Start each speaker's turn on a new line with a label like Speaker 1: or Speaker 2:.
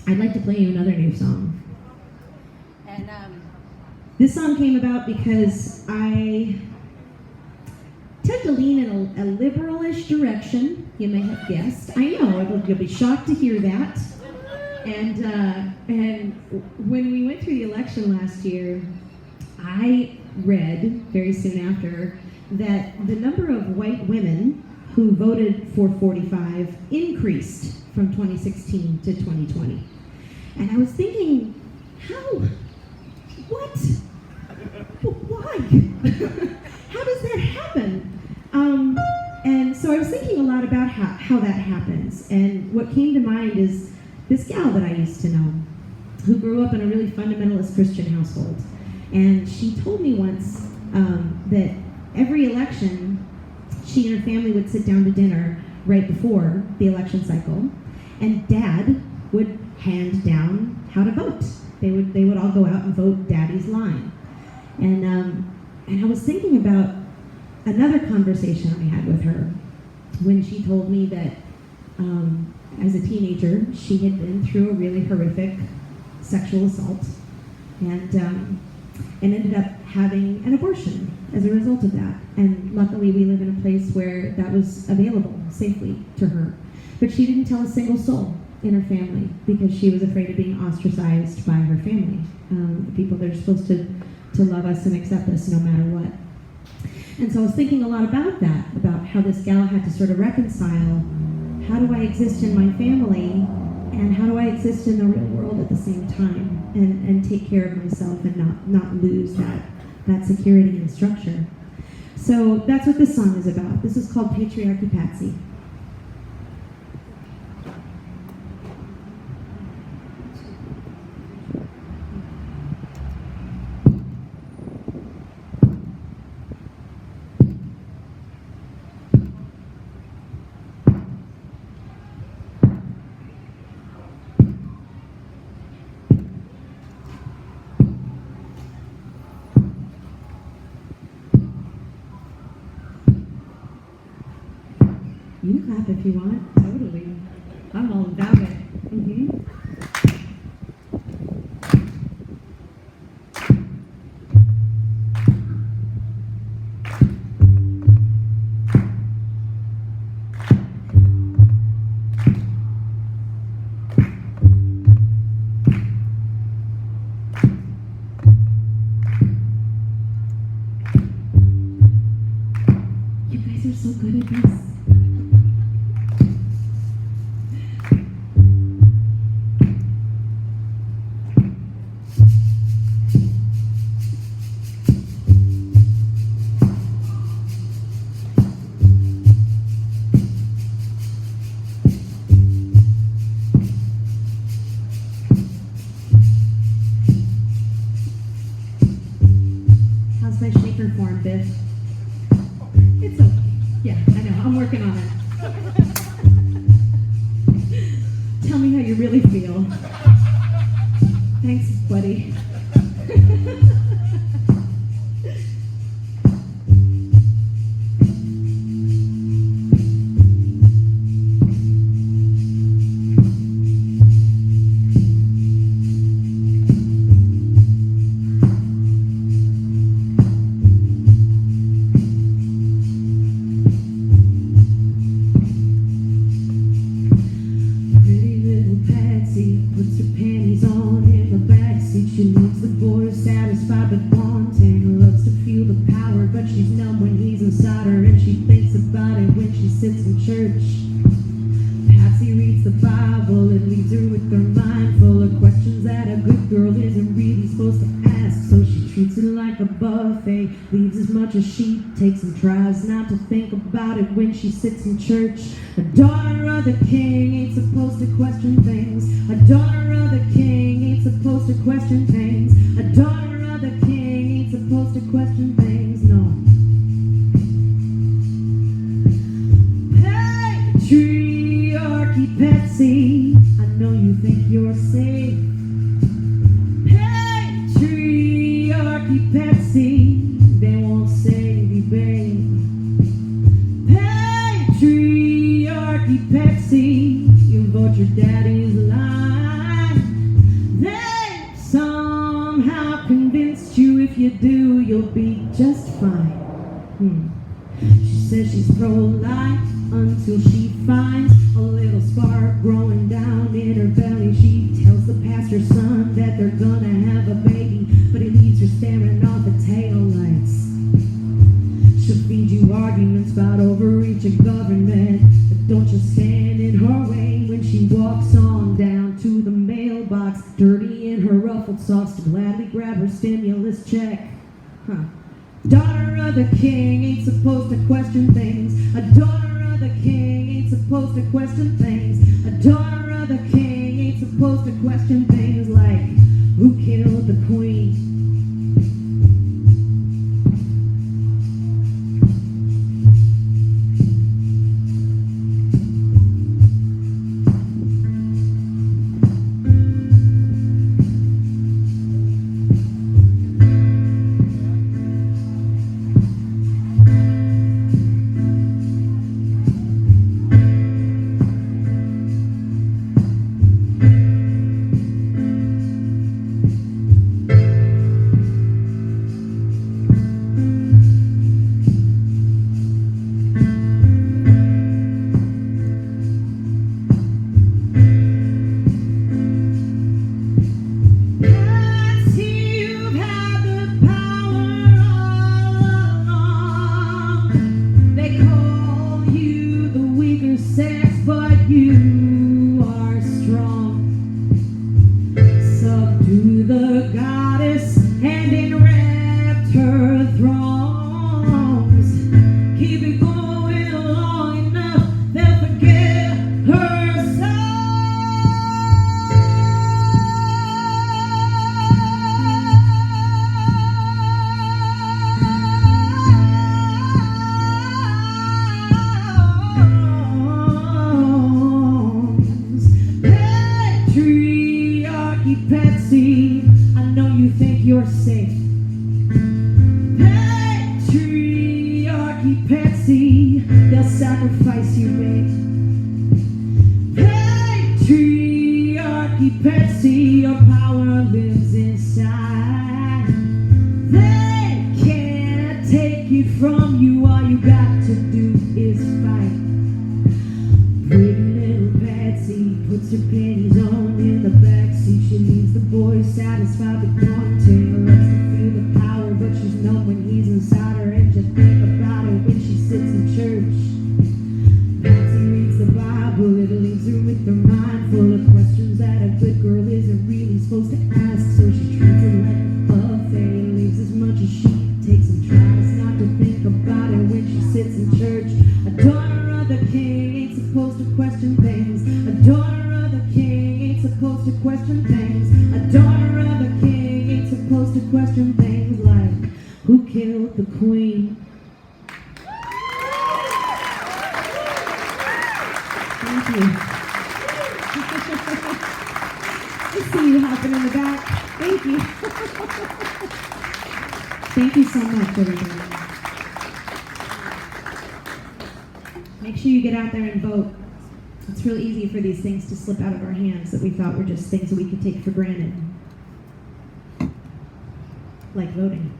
Speaker 1: I'd like to play you another new song.
Speaker 2: And
Speaker 1: This song came about because I tend to lean in a liberalish direction, you may have guessed. I know, you'll be shocked to hear that. And when we went through the election last year, I read very soon after that the number of white women who voted for 45 increased from 2016 to 2020. And I was thinking, how? What? Why? How does that happen? And so I was thinking a lot about how that happens. And what came to mind is this gal that I used to know who grew up in a really fundamentalist Christian household. And she told me once that every election, she and her family would sit down to dinner right before the election cycle, and Dad would hand down how to vote. They would all go out and vote Daddy's line. And I was thinking about another conversation I had with her when she told me that as a teenager, she had been through a really horrific sexual assault and ended up having an abortion as a result of that. And luckily we live in a place where that was available safely to her. But she didn't tell a single soul in her family because she was afraid of being ostracized by her family, the people that are supposed to love us and accept us no matter what. And so I was thinking a lot about that, about how this gal had to sort of reconcile, how do I exist in my family and how do I exist in the real world at the same time and take care of myself and not lose that security and structure. So that's what this song is about. This is called Patriarchy Patsy. You can clap if you want, totally. I'm all about it. You guys are so good at this. How's my shaker form, Biff? It's okay. Yeah, I know. I'm working on it. Tell me how you really feel. Thanks, buddy. Puts her panties on in the backseat. She leaves the boy satisfied but wanting. Loves to feel the power, but she's numb when he's inside her, and she thinks about it when she sits in church. Patsy reads the Bible, it leaves her with her mind full of questions that a good girl isn't really supposed to ask. So she treats it like a buffet, leaves as much as she takes and tries not to think about it when she sits in church. A daughter of the king ain't supposed to question things. A daughter of the king ain't supposed to question things. A daughter of the king ain't supposed to question things, no. Patriarchy Patsy, I know you think you're safe. Patriarchy Patsy, they won't save you, babe. Patriarchy Patsy, you vote your daddy's line. you do, you'll be just fine. She says she's pro-life until she finds a little spark growing down in her belly. She tells the pastor's son that they're gonna have a baby, but he leaves her staring off at taillights. She'll feed you arguments about overreaching government, but don't you stand in her way when she walks on down to the mailbox, dirty in her ruffled socks, to gladly grab her stimulus check. Daughter of the king ain't supposed to question things. A daughter of the king ain't supposed to question things. A daughter of the king ain't supposed to question things like, who killed the queen? You are strong. Subdue the goddess and enwrapped her throngs. Keep it going long enough, they'll forget her Patriarchy Patsy, I know you think you're safe. Patriarchy Patsy, they'll sacrifice you, babe. Patriarchy Patsy, your power lives inside. They can't take it from you, all you got to do is fight. Pretty little Patsy puts her panties on in the backseat. She leaves the boy satisfied with one tail. Lets her feel the power, but she's numb when he's inside her. And just think about it when she sits in church. Patsy reads the Bible, it leaves her with her mind full of questions that a good girl isn't really supposed to ask. So she treats it like a buffet, leaves as much as she takes and tries not to think about it when she sits in church. A daughter of the king ain't supposed to question things. A daughter of the king ain't supposed to question things. A daughter of the king ain't supposed to question things like, who killed the queen? Thank you. I see you hopping in the back. Thank you. Thank you so much, everybody. Make sure you get out there and vote. It's real easy for these things to slip out of our hands that we thought were just things that we could take for granted. Like voting.